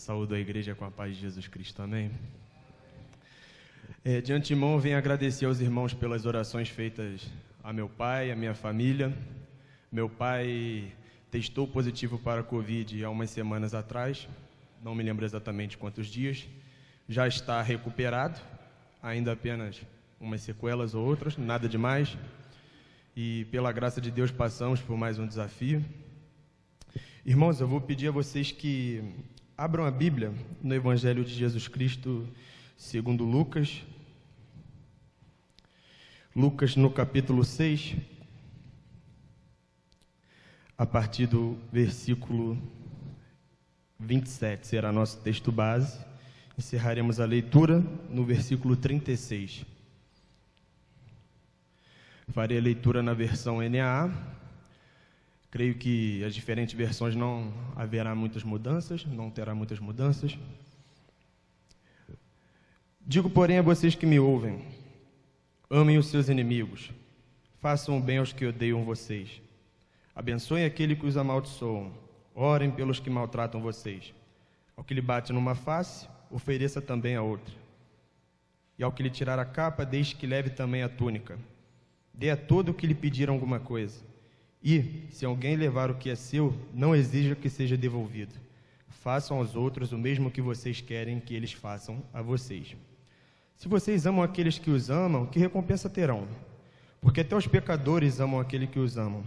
Saúdo a igreja com a paz de Jesus Cristo, amém? De antemão, venho agradecer aos irmãos pelas orações feitas a meu pai, a minha família. Meu pai testou positivo para a Covid há umas semanas atrás, não me lembro exatamente quantos dias. Já está recuperado, ainda apenas umas sequelas ou outras, nada demais. E pela graça de Deus passamos por mais um desafio. Irmãos, eu vou pedir a vocês que abram a Bíblia no Evangelho de Jesus Cristo segundo Lucas. Lucas no capítulo 6, a partir do versículo 27, será nosso texto base. Encerraremos a leitura no versículo 36. Farei a leitura na versão NAA. Creio que as diferentes versões não haverá muitas mudanças, não terá muitas mudanças. Digo, porém, a vocês que me ouvem: amem os seus inimigos, façam o bem aos que odeiam vocês, abençoem aquele que os amaldiçoam, orem pelos que maltratam vocês. Ao que lhe bate numa face, ofereça também a outra. E ao que lhe tirar a capa, deixe que leve também a túnica. Dê a todo o que lhe pedir alguma coisa. E, se alguém levar o que é seu, não exija que seja devolvido. Façam aos outros o mesmo que vocês querem que eles façam a vocês. Se vocês amam aqueles que os amam, que recompensa terão? Porque até os pecadores amam aquele que os amam.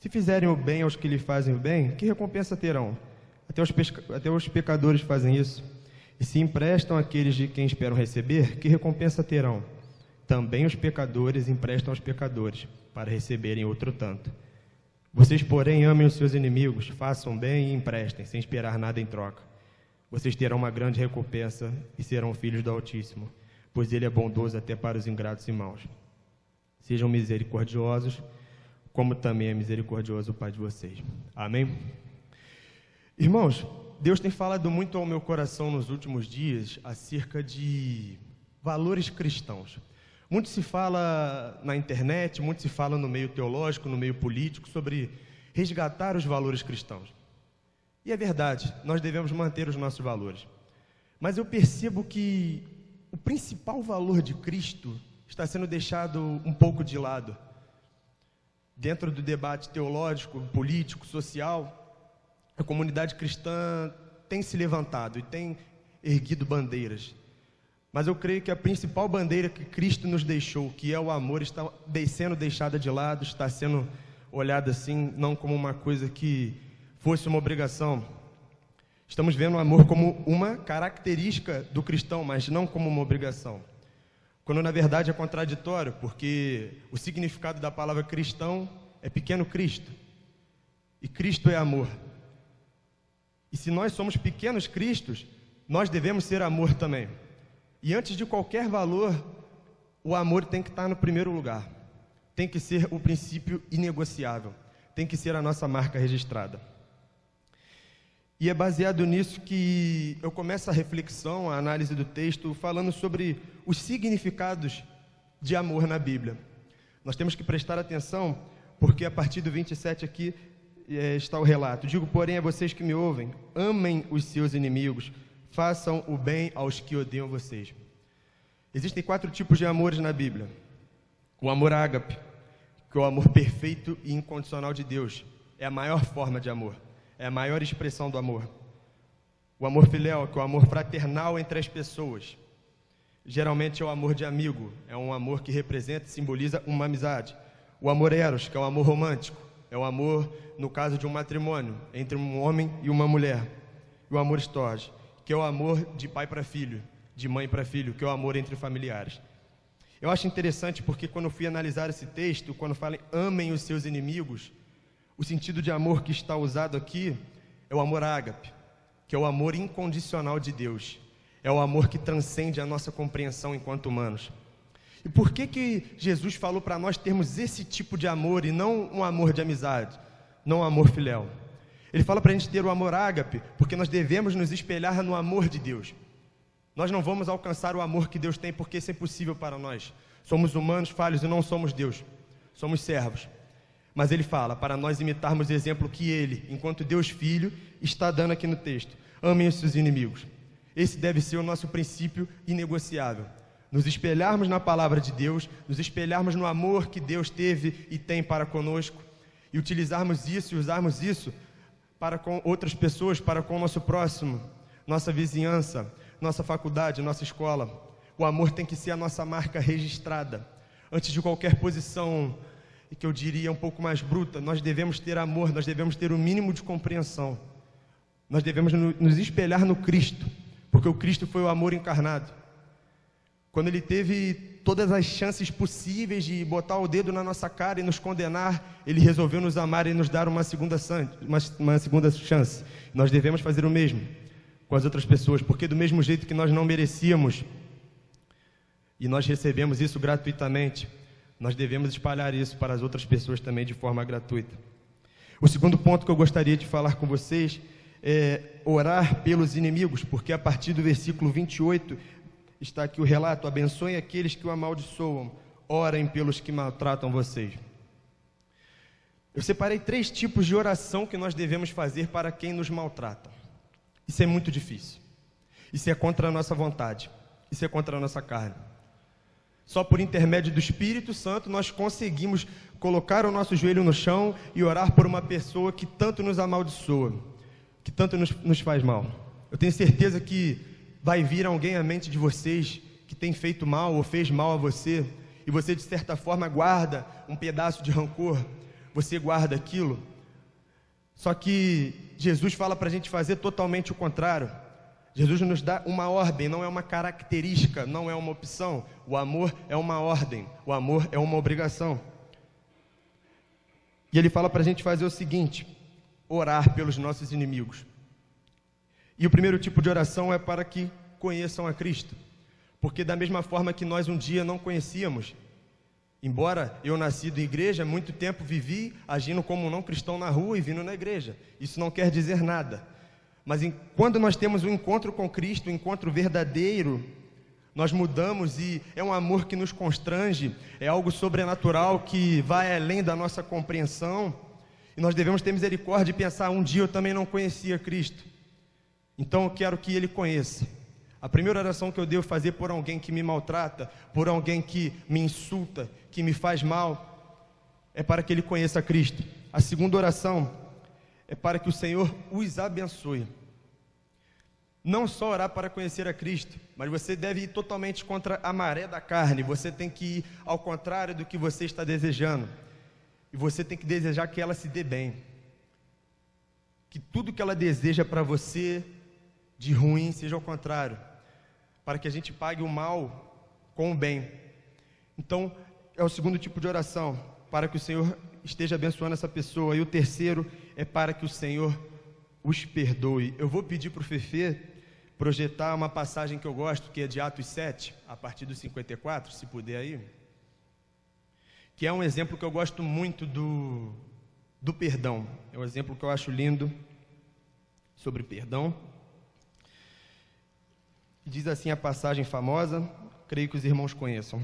Se fizerem o bem aos que lhe fazem o bem, que recompensa terão? Até os pecadores fazem isso. E se emprestam àqueles de quem esperam receber, que recompensa terão? Também os pecadores emprestam aos pecadores, para receberem outro tanto. Vocês, porém, amem os seus inimigos, façam bem e emprestem, sem esperar nada em troca. Vocês terão uma grande recompensa e serão filhos do Altíssimo, pois Ele é bondoso até para os ingratos e maus. Sejam misericordiosos, como também é misericordioso o Pai de vocês. Amém? Irmãos, Deus tem falado muito ao meu coração nos últimos dias acerca de valores cristãos. Muito se fala na internet, muito se fala no meio teológico, no meio político, sobre resgatar os valores cristãos. E é verdade, nós devemos manter os nossos valores. Mas eu percebo que o principal valor de Cristo está sendo deixado um pouco de lado. Dentro do debate teológico, político, social, a comunidade cristã tem se levantado e tem erguido bandeiras. Mas eu creio que a principal bandeira que Cristo nos deixou, que é o amor, está sendo deixada de lado, está sendo olhada assim, não como uma coisa que fosse uma obrigação. Estamos vendo o amor como uma característica do cristão, mas não como uma obrigação. Quando na verdade é contraditório, porque o significado da palavra cristão é pequeno Cristo. E Cristo é amor. E se nós somos pequenos Cristos, nós devemos ser amor também. E antes de qualquer valor, o amor tem que estar no primeiro lugar. Tem que ser o princípio inegociável. Tem que ser a nossa marca registrada. E é baseado nisso que eu começo a reflexão, a análise do texto, falando sobre os significados de amor na Bíblia. Nós temos que prestar atenção, porque a partir do 27 aqui está o relato. Digo, porém, a vocês que me ouvem: amem os seus inimigos, façam o bem aos que odeiam vocês. Existem 4 tipos de amores na Bíblia. O amor ágape, que é o amor perfeito e incondicional de Deus. É a maior forma de amor. É a maior expressão do amor. O amor filéu, que é o amor fraternal entre as pessoas. Geralmente é o amor de amigo. É um amor que representa e simboliza uma amizade. O amor eros, que é o amor romântico. É o amor, no caso de um matrimônio, entre um homem e uma mulher. E o amor storge, que é o amor de pai para filho, de mãe para filho, que é o amor entre familiares. Eu acho interessante porque quando eu fui analisar esse texto, quando fala em amem os seus inimigos, o sentido de amor que está usado aqui é o amor ágape, que é o amor incondicional de Deus. É o amor que transcende a nossa compreensão enquanto humanos. E por que Jesus falou para nós termos esse tipo de amor e não um amor de amizade, não um amor filéu? Ele fala para a gente ter o amor ágape, porque nós devemos nos espelhar no amor de Deus. Nós não vamos alcançar o amor que Deus tem, porque isso é impossível para nós. Somos humanos, falhos e não somos Deus. Somos servos. Mas ele fala para nós imitarmos o exemplo que ele, enquanto Deus Filho, está dando aqui no texto. Amem os seus inimigos. Esse deve ser o nosso princípio inegociável. Nos espelharmos na palavra de Deus, nos espelharmos no amor que Deus teve e tem para conosco, e utilizarmos isso e usarmos isso para com outras pessoas, para com o nosso próximo, nossa vizinhança, nossa faculdade, nossa escola. O amor tem que ser a nossa marca registrada. Antes de qualquer posição, e que eu diria um pouco mais bruta, nós devemos ter amor, nós devemos ter o mínimo de compreensão. Nós devemos nos espelhar no Cristo, porque o Cristo foi o amor encarnado. Quando ele teve todas as chances possíveis de botar o dedo na nossa cara e nos condenar, ele resolveu nos amar e nos dar uma segunda chance. Nós devemos fazer o mesmo com as outras pessoas, porque do mesmo jeito que nós não merecíamos e nós recebemos isso gratuitamente, nós devemos espalhar isso para as outras pessoas também de forma gratuita. O segundo ponto que eu gostaria de falar com vocês é orar pelos inimigos, porque a partir do versículo 28 está aqui o relato: abençoem aqueles que o amaldiçoam, orem pelos que maltratam vocês. Eu separei 3 tipos de oração que nós devemos fazer para quem nos maltrata. Isso é muito difícil. Isso é contra a nossa vontade. Isso é contra a nossa carne. Só por intermédio do Espírito Santo nós conseguimos colocar o nosso joelho no chão e orar por uma pessoa que tanto nos amaldiçoa, que tanto nos faz mal. Eu tenho certeza que vai vir alguém à mente de vocês que tem feito mal ou fez mal a você, e você de certa forma guarda um pedaço de rancor, você guarda aquilo. Só que Jesus fala para a gente fazer totalmente o contrário. Jesus nos dá uma ordem, não é uma característica, não é uma opção. O amor é uma ordem, o amor é uma obrigação. E ele fala para a gente fazer o seguinte: orar pelos nossos inimigos. E o primeiro tipo de oração é para que conheçam a Cristo. Porque da mesma forma que nós um dia não conhecíamos, embora eu nascido em igreja, muito tempo vivi agindo como um não cristão na rua e vindo na igreja. Isso não quer dizer nada. Mas quando nós temos um encontro com Cristo, um encontro verdadeiro, nós mudamos e é um amor que nos constrange, é algo sobrenatural que vai além da nossa compreensão. E nós devemos ter misericórdia e pensar: um dia eu também não conhecia Cristo, então eu quero que Ele conheça. A primeira oração que eu devo fazer por alguém que me maltrata, por alguém que me insulta, que me faz mal, é para que ele conheça Cristo. A segunda oração é para que o Senhor os abençoe. Não só orar para conhecer a Cristo, mas você deve ir totalmente contra a maré da carne. Você tem que ir ao contrário do que você está desejando. E você tem que desejar que ela se dê bem. Que tudo que ela deseja para você de ruim seja ao contrário, para que a gente pague o mal com o bem. Então, é o segundo tipo de oração, para que o Senhor esteja abençoando essa pessoa. E o terceiro é para que o Senhor os perdoe. Eu vou pedir para o Fefe projetar uma passagem que eu gosto, que é de Atos 7, a partir do 54, se puder aí, que é um exemplo que eu gosto muito do perdão. É um exemplo que eu acho lindo sobre perdão. Diz assim a passagem famosa, creio que os irmãos conheçam.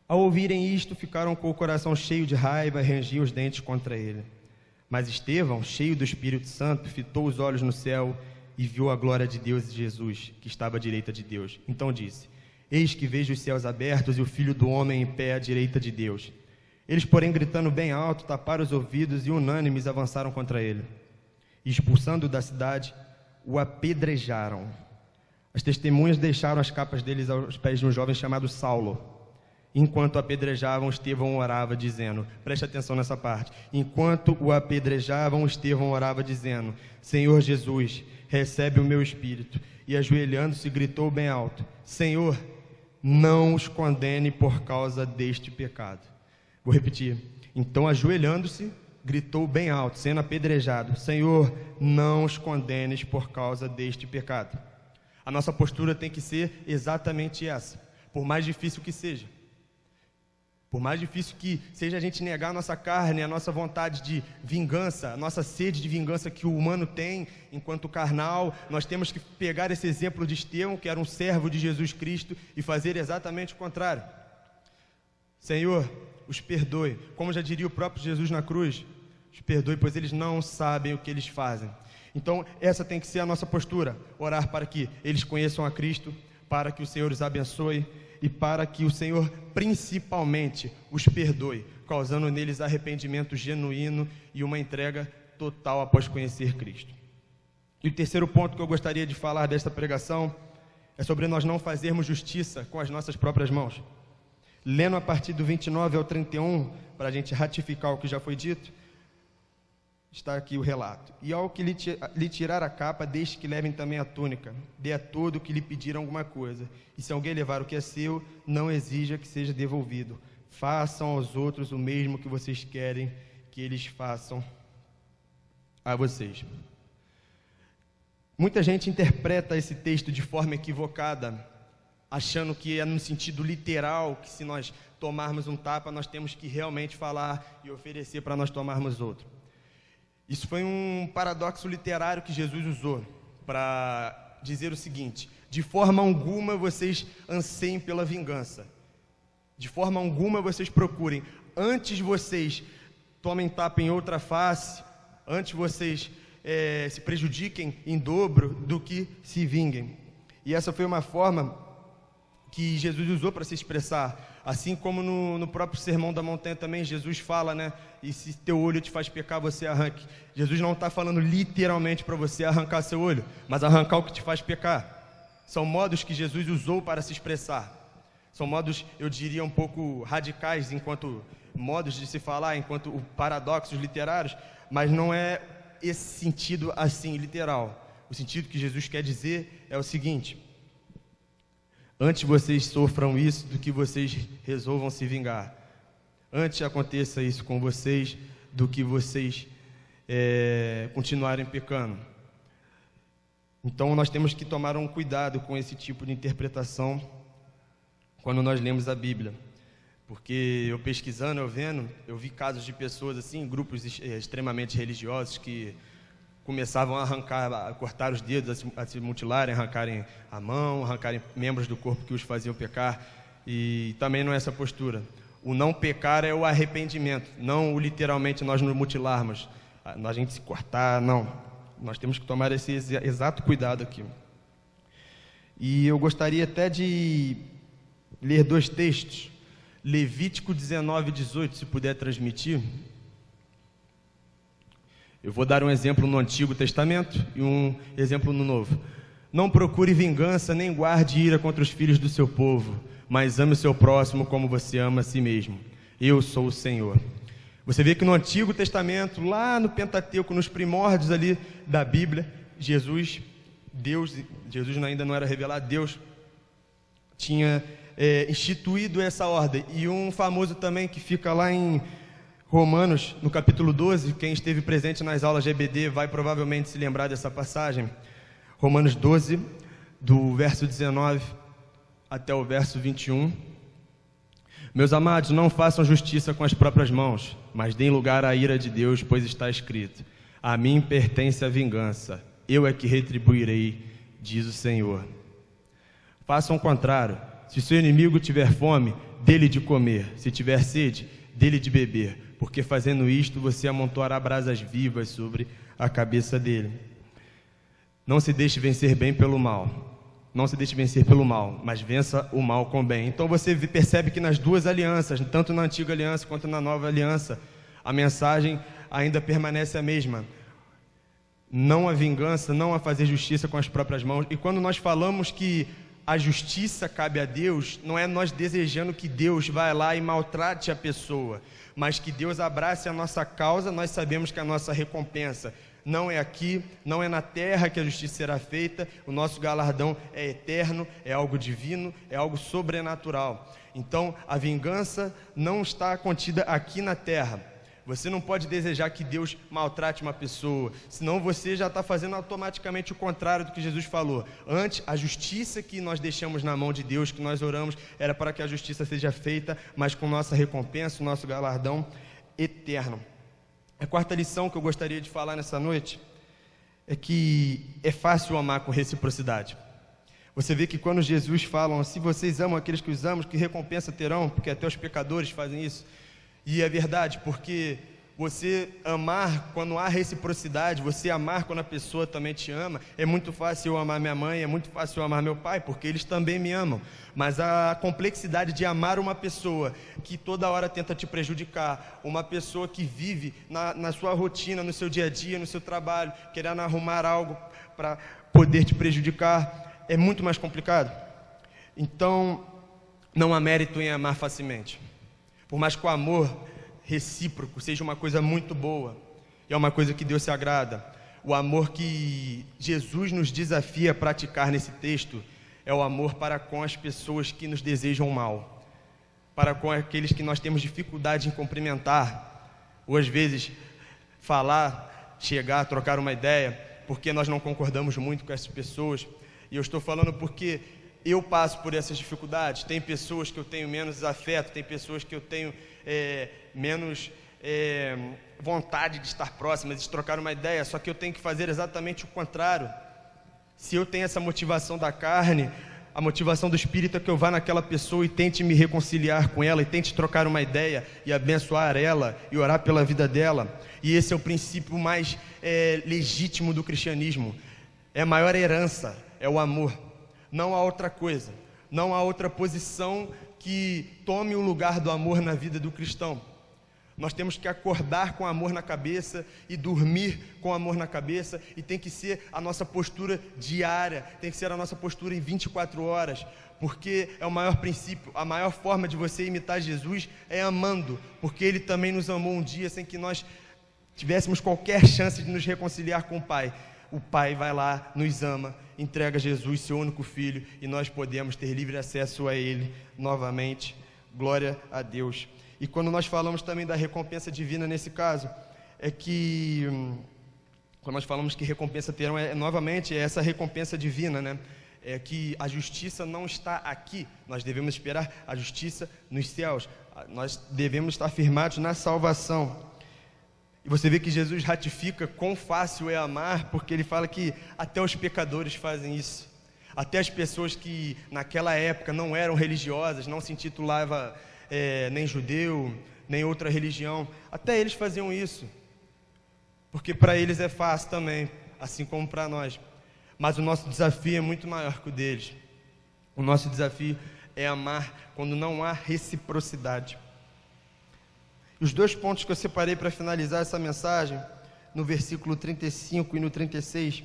Ao ouvirem isto, ficaram com o coração cheio de raiva e rangiam os dentes contra ele. Mas Estevão, cheio do Espírito Santo, fitou os olhos no céu e viu a glória de Deus e Jesus, que estava à direita de Deus. Então disse: eis que vejo os céus abertos e o Filho do Homem em pé à direita de Deus. Eles, porém, gritando bem alto, taparam os ouvidos e unânimes avançaram contra ele. E expulsando-o da cidade, o apedrejaram. As testemunhas deixaram as capas deles aos pés de um jovem chamado Saulo. Enquanto o apedrejavam, Estevão orava, dizendo, preste atenção nessa parte, enquanto o apedrejavam, Estevão orava, dizendo, Senhor Jesus, recebe o meu espírito. E ajoelhando-se, gritou bem alto, Senhor, não os condene por causa deste pecado. Vou repetir. Então, ajoelhando-se, gritou bem alto, sendo apedrejado, Senhor, não os condenes por causa deste pecado. A nossa postura tem que ser exatamente essa, por mais difícil que seja. Por mais difícil que seja a gente negar a nossa carne, a nossa vontade de vingança, a nossa sede de vingança que o humano tem enquanto carnal, nós temos que pegar esse exemplo de Estevão, que era um servo de Jesus Cristo, e fazer exatamente o contrário. Senhor, os perdoe. Como já diria o próprio Jesus na cruz, os perdoe, pois eles não sabem o que eles fazem. Então, essa tem que ser a nossa postura, orar para que eles conheçam a Cristo, para que o Senhor os abençoe e para que o Senhor, principalmente, os perdoe, causando neles arrependimento genuíno e uma entrega total após conhecer Cristo. E o terceiro ponto que eu gostaria de falar desta pregação é sobre nós não fazermos justiça com as nossas próprias mãos. Lendo a partir do 29 ao 31, para a gente ratificar o que já foi dito, está aqui o relato. E ao que lhe tirar a capa, deixe que levem também a túnica. Dê a todo o que lhe pediram alguma coisa. E se alguém levar o que é seu, não exija que seja devolvido. Façam aos outros o mesmo que vocês querem que eles façam a vocês. Muita gente interpreta esse texto de forma equivocada, achando que é no sentido literal, que se nós tomarmos um tapa, nós temos que realmente falar e oferecer para nós tomarmos outro. Isso foi um paradoxo literário que Jesus usou para dizer o seguinte: de forma alguma vocês anseiem pela vingança, de forma alguma vocês procurem, antes vocês tomem tapa em outra face, antes vocês se prejudiquem em dobro do que se vinguem. E essa foi uma forma que Jesus usou para se expressar, assim como no próprio Sermão da Montanha também, Jesus fala, né, e se teu olho te faz pecar, você arranque. Jesus não está falando literalmente para você arrancar seu olho, mas arrancar o que te faz pecar. São modos que Jesus usou para se expressar. São modos, eu diria, um pouco radicais, enquanto modos de se falar, enquanto paradoxos literários, mas não é esse sentido assim, literal. O sentido que Jesus quer dizer é o seguinte: antes vocês sofram isso do que vocês resolvam se vingar. Antes aconteça isso com vocês do que vocês continuarem pecando. Então nós temos que tomar um cuidado com esse tipo de interpretação quando nós lemos a Bíblia. Porque eu pesquisando, eu vi casos de pessoas assim, grupos extremamente religiosos que começavam a arrancar, a cortar os dedos, a se mutilarem, arrancarem a mão, arrancarem membros do corpo que os faziam pecar. E também não é essa postura. O não pecar é o arrependimento, não o literalmente nós nos mutilarmos, a gente se cortar, não. Nós temos que tomar esse exato cuidado aqui. E eu gostaria até de ler 2 textos. Levítico 19:18, se puder transmitir. Eu vou dar um exemplo no Antigo Testamento e um exemplo no Novo. Não procure vingança, nem guarde ira contra os filhos do seu povo, mas ame o seu próximo como você ama a si mesmo. Eu sou o Senhor. Você vê que no Antigo Testamento, lá no Pentateuco, nos primórdios ali da Bíblia, Jesus ainda não era revelado, Deus tinha instituído essa ordem. E um famoso também que fica lá em Romanos, no capítulo 12, quem esteve presente nas aulas de EBD vai provavelmente se lembrar dessa passagem. Romanos 12, do verso 19 até o verso 21. Meus amados, não façam justiça com as próprias mãos, mas deem lugar à ira de Deus, pois está escrito: a mim pertence a vingança, eu é que retribuirei, diz o Senhor. Façam o contrário. Se seu inimigo tiver fome, dê-lhe de comer. Se tiver sede, dê-lhe de beber, porque fazendo isto você amontoará brasas vivas sobre a cabeça dele. Não se deixe vencer bem pelo mal. Não se deixe vencer pelo mal, mas vença o mal com o bem. Então você percebe que nas duas alianças, tanto na antiga aliança quanto na nova aliança, a mensagem ainda permanece a mesma. Não a vingança, não a fazer justiça com as próprias mãos. E quando nós falamos que a justiça cabe a Deus, não é nós desejando que Deus vá lá e maltrate a pessoa, mas que Deus abrace a nossa causa. Nós sabemos que a nossa recompensa não é aqui, não é na terra que a justiça será feita. O nosso galardão é eterno, é algo divino, é algo sobrenatural. Então a vingança não está contida aqui na terra. Você não pode desejar que Deus maltrate uma pessoa, senão você já está fazendo automaticamente o contrário do que Jesus falou. Antes, a justiça que nós deixamos na mão de Deus, que nós oramos, era para que a justiça seja feita, mas com nossa recompensa, o nosso galardão eterno. A quarta lição que eu gostaria de falar nessa noite é que é fácil amar com reciprocidade. Você vê que quando Jesus fala: se vocês amam aqueles que os amam, que recompensa terão? Porque até os pecadores fazem isso. E é verdade, porque você amar quando há reciprocidade, você amar quando a pessoa também te ama, é muito fácil eu amar minha mãe, é muito fácil eu amar meu pai, porque eles também me amam. Mas a complexidade de amar uma pessoa que toda hora tenta te prejudicar, uma pessoa que vive na sua rotina, no seu dia a dia, no seu trabalho, querendo arrumar algo para poder te prejudicar, é muito mais complicado. Então, não há mérito em amar facilmente. Por mais que o amor recíproco seja uma coisa muito boa, e é uma coisa que Deus se agrada, o amor que Jesus nos desafia a praticar nesse texto é o amor para com as pessoas que nos desejam mal, para com aqueles que nós temos dificuldade em cumprimentar, ou às vezes falar, chegar, trocar uma ideia, porque nós não concordamos muito com essas pessoas. E eu estou falando porque eu passo por essas dificuldades. Tem pessoas que eu tenho menos afeto, tem pessoas que eu tenho menos vontade de estar próximas, de trocar uma ideia, só que eu tenho que fazer exatamente o contrário. Se eu tenho essa motivação da carne, a motivação do Espírito é que eu vá naquela pessoa e tente me reconciliar com ela, e tente trocar uma ideia e abençoar ela e orar pela vida dela. E esse é o princípio mais legítimo do cristianismo. É a maior herança, é o amor. Não há outra coisa, não há outra posição que tome o lugar do amor na vida do cristão. Nós temos que acordar com amor na cabeça e dormir com amor na cabeça, e tem que ser a nossa postura diária, tem que ser a nossa postura em 24 horas, porque é o maior princípio, a maior forma de você imitar Jesus é amando, porque Ele também nos amou um dia sem que nós tivéssemos qualquer chance de nos reconciliar com o Pai. O Pai vai lá, nos ama, entrega Jesus, seu único Filho, e nós podemos ter livre acesso a Ele novamente. Glória a Deus. E quando nós falamos também da recompensa divina nesse caso, é que, quando nós falamos que recompensa terão, novamente, é essa recompensa divina, né? É que a justiça não está aqui, nós devemos esperar a justiça nos céus, nós devemos estar firmados na salvação. E você vê que Jesus ratifica quão fácil é amar, porque Ele fala que até os pecadores fazem isso. Até as pessoas que naquela época não eram religiosas, não se intitulavam nem judeu, nem outra religião, até eles faziam isso, porque para eles é fácil também, assim como para nós. Mas o nosso desafio é muito maior que o deles. O nosso desafio é amar quando não há reciprocidade. Os dois pontos que eu separei para finalizar essa mensagem, no versículo 35 e no 36,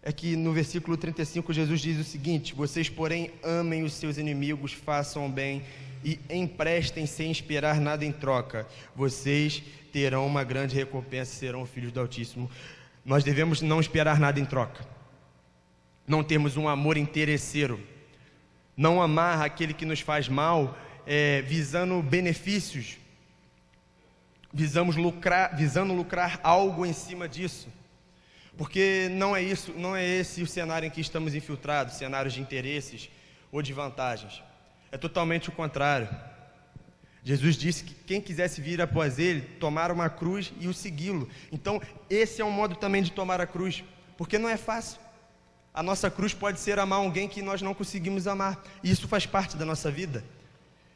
é que no versículo 35 Jesus diz o seguinte: vocês, porém, amem os seus inimigos, façam o bem e emprestem sem esperar nada em troca. Vocês terão uma grande recompensa, serão filhos do Altíssimo. Nós devemos não esperar nada em troca, não termos um amor interesseiro, não amar aquele que nos faz mal, visando benefícios, visando lucrar algo em cima disso, porque não é isso, não é esse o cenário em que estamos infiltrados, cenários de interesses ou de vantagens. É totalmente o contrário. Jesus disse que quem quisesse vir após Ele, tomar uma cruz e o segui-lo. Então, esse é um modo também de tomar a cruz, porque não é fácil. A nossa cruz pode ser amar alguém que nós não conseguimos amar, e isso faz parte da nossa vida.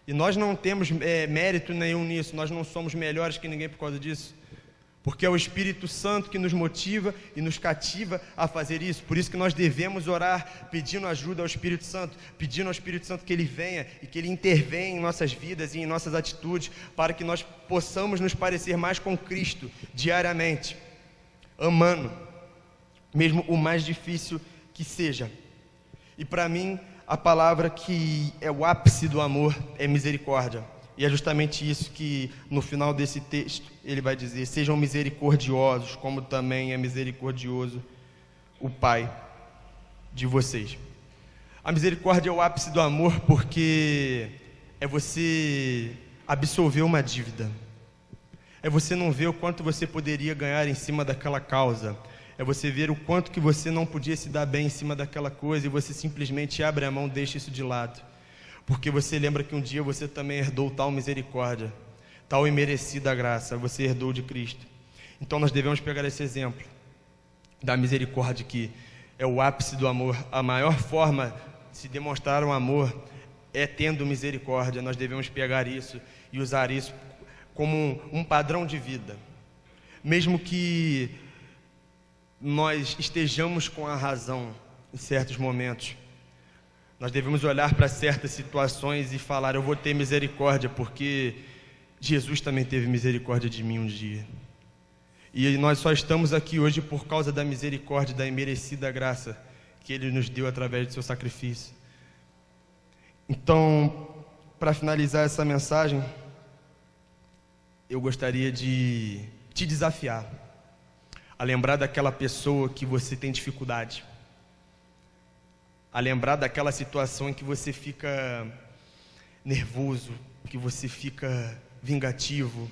E nós não temos mérito nenhum nisso, nós não somos melhores que ninguém por causa disso, porque é o Espírito Santo que nos motiva e nos cativa a fazer isso. Por isso que nós devemos orar pedindo ajuda ao Espírito Santo, pedindo ao Espírito Santo que Ele venha e que Ele intervenha em nossas vidas e em nossas atitudes, para que nós possamos nos parecer mais com Cristo diariamente, amando, mesmo o mais difícil que seja. E para mim, a palavra que é o ápice do amor é misericórdia. E é justamente isso que no final desse texto ele vai dizer: sejam misericordiosos, como também é misericordioso o Pai de vocês. A misericórdia é o ápice do amor, porque é você absolver uma dívida, é você não ver o quanto você poderia ganhar em cima daquela causa, é você ver o quanto que você não podia se dar bem em cima daquela coisa, e você simplesmente abre a mão, deixa isso de lado, porque você lembra que um dia você também herdou tal misericórdia, tal imerecida graça, você herdou de Cristo. Então nós devemos pegar esse exemplo da misericórdia, que é o ápice do amor. A maior forma de se demonstrar um amor é tendo misericórdia. Nós devemos pegar isso e usar isso como um padrão de vida. Mesmo que nós estejamos com a razão em certos momentos, nós devemos olhar para certas situações e falar: eu vou ter misericórdia, porque Jesus também teve misericórdia de mim um dia. E nós só estamos aqui hoje por causa da misericórdia, da imerecida graça que Ele nos deu através do seu sacrifício. Então, para finalizar essa mensagem, eu gostaria de te desafiar a lembrar daquela pessoa que você tem dificuldade, a lembrar daquela situação em que você fica nervoso, que você fica vingativo,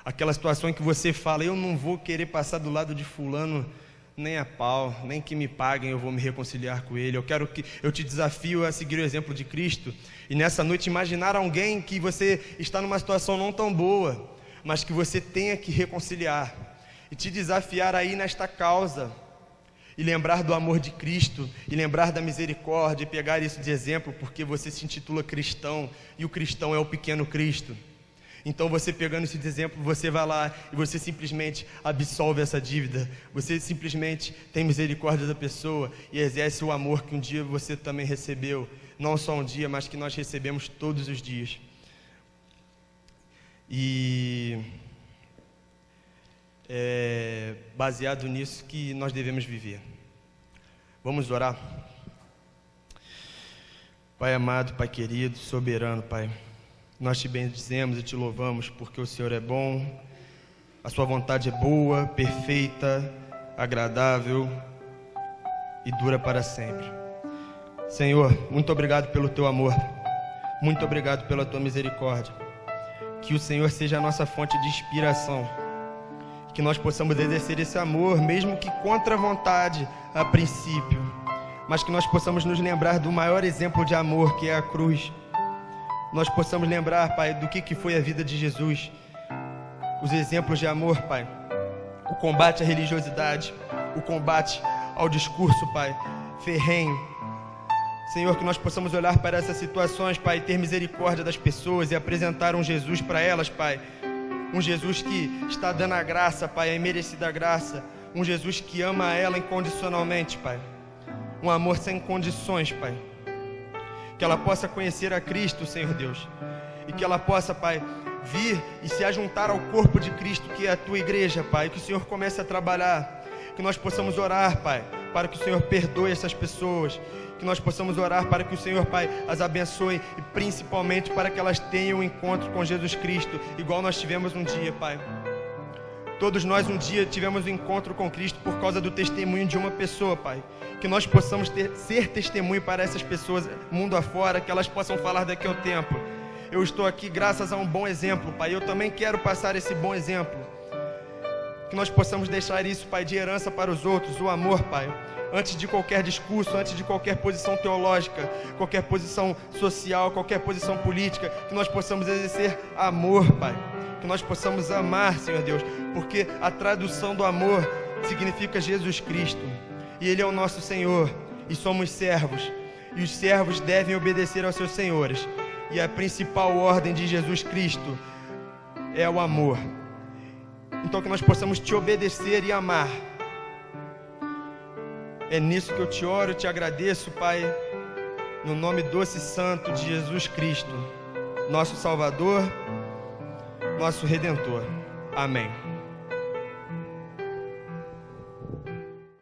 aquela situação em que você fala: eu não vou querer passar do lado de fulano nem a pau, nem que me paguem, eu vou me reconciliar com ele. Eu te desafio a seguir o exemplo de Cristo e nessa noite imaginar alguém que você está numa situação não tão boa, mas que você tenha que reconciliar, e te desafiar a ir nesta causa e lembrar do amor de Cristo, e lembrar da misericórdia, e pegar isso de exemplo, porque você se intitula cristão, e o cristão é o pequeno Cristo. Então você, pegando esse de exemplo, você vai lá e você simplesmente absolve essa dívida, você simplesmente tem misericórdia da pessoa e exerce o amor que um dia você também recebeu, não só um dia, mas que nós recebemos todos os dias. E é baseado nisso que nós devemos viver. Vamos orar? Pai amado, Pai querido, soberano, Pai, nós te bendizemos e te louvamos porque o Senhor é bom, a sua vontade é boa, perfeita, agradável e dura para sempre. Senhor, muito obrigado pelo teu amor, muito obrigado pela tua misericórdia. Que o Senhor seja a nossa fonte de inspiração, que nós possamos exercer esse amor, mesmo que contra a vontade a princípio, mas que nós possamos nos lembrar do maior exemplo de amor, que é a cruz. Nós possamos lembrar, Pai, do que foi a vida de Jesus, os exemplos de amor, Pai, o combate à religiosidade, o combate ao discurso, Pai, ferrenho. Senhor, que nós possamos olhar para essas situações, Pai, ter misericórdia das pessoas e apresentar um Jesus para elas, Pai, um Jesus que está dando a graça, Pai, a imerecida graça, um Jesus que ama ela incondicionalmente, Pai, um amor sem condições, Pai, que ela possa conhecer a Cristo, Senhor Deus, e que ela possa, Pai, vir e se ajuntar ao corpo de Cristo, que é a tua igreja, Pai, que o Senhor comece a trabalhar, que nós possamos orar, Pai, para que o Senhor perdoe essas pessoas, que nós possamos orar para que o Senhor, Pai, as abençoe e principalmente para que elas tenham um encontro com Jesus Cristo, igual nós tivemos um dia, Pai. Todos nós um dia tivemos um encontro com Cristo por causa do testemunho de uma pessoa, Pai. Que nós possamos ser testemunho para essas pessoas mundo afora, que elas possam falar daqui ao tempo: eu estou aqui graças a um bom exemplo, Pai, eu também quero passar esse bom exemplo. Que nós possamos deixar isso, Pai, de herança para os outros, o amor, Pai. Antes de qualquer discurso, antes de qualquer posição teológica, qualquer posição social, qualquer posição política, que nós possamos exercer amor, Pai. Que nós possamos amar, Senhor Deus, porque a tradução do amor significa Jesus Cristo. E Ele é o nosso Senhor, e somos servos. E os servos devem obedecer aos seus senhores. E a principal ordem de Jesus Cristo é o amor. Então que nós possamos te obedecer e amar. É nisso que eu te oro, eu te agradeço, Pai, no nome doce e santo de Jesus Cristo, nosso Salvador, nosso Redentor. Amém.